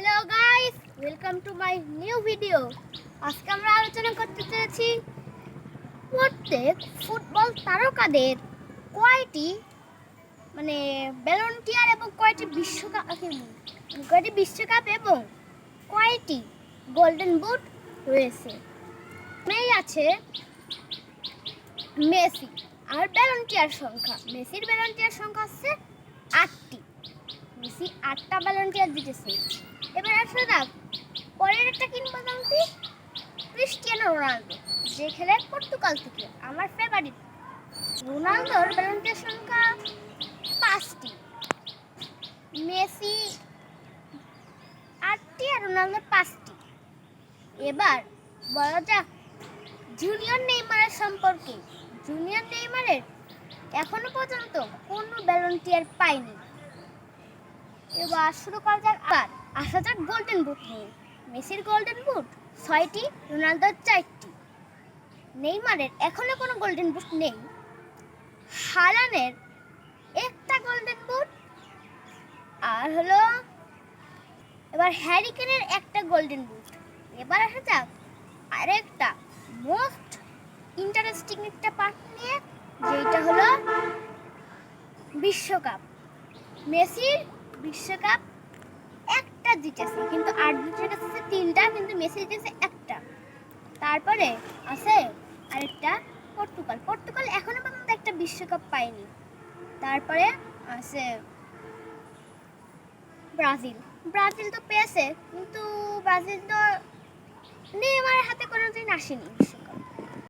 Hello guys, welcome to my new video. আজকে আমরা আলোচনা করতে চলেছি প্রত্যেক ফুটবল তারকাদের কয়টি ভলান্টিয়ার এবং কয়টি বিশ্বকাপ এবং কয়টি গোল্ডেন বুট রয়েছে। মেই আছে মেসি আর মেসির ভলান্টিয়ার সংখ্যা হচ্ছে 8টি। মেসি 8টা ভলান্টিয়ার জিতেছে। এবার আসলে দেখ পরের একটা কিংবদন্তি ক্রিস্টিয়ানো রোনালদো, যে খেলে পর্তুগাল থেকে, আমার ফেভারিট। রোনালদোর ভলান্টিয়ার সংখ্যা 5টি, মেসি 8টি আর রোনালদো 5টি। এবার বলা যাক জুনিয়র নেইমারের সম্পর্কে। জুনিয়র নেইমারের এখনো পর্যন্ত কোনো ভলান্টিয়ার পায়নি। এবার শুরু করা যাক। আর আসা যাক গোল্ডেন বুট নিয়ে। মেসির গোল্ডেন বুট 6টি, রোনালদোর 4টি। নেইমারের এখনো কোনো গোল্ডেন বুট নেই। হালানের একটা গোল্ডেন বুট, আর হলো এবার হ্যারি কেনের একটা গোল্ডেন বুট। এবার আসা যাক আরেকটা মোস্ট ইন্টারেস্টিং একটা পার্ট নিয়ে, যেটা হলো বিশ্বকাপ। মেসির বিশ্বকাপ একটা জিতেছে, কিন্তু আর্জেন্টিনা জিতেছে 3টা, কিন্তু মেসি জিতেছে একটা। তারপরে আছে আরেকটা পর্তুগাল এখনো পর্যন্ত একটা বিশ্বকাপ পায়নি। তারপরে আছে ব্রাজিল তো পেয়েছে, কিন্তু ব্রাজিল তো নেইমারের হাতে কোনোদিন আসেনি বিশ্বকাপ।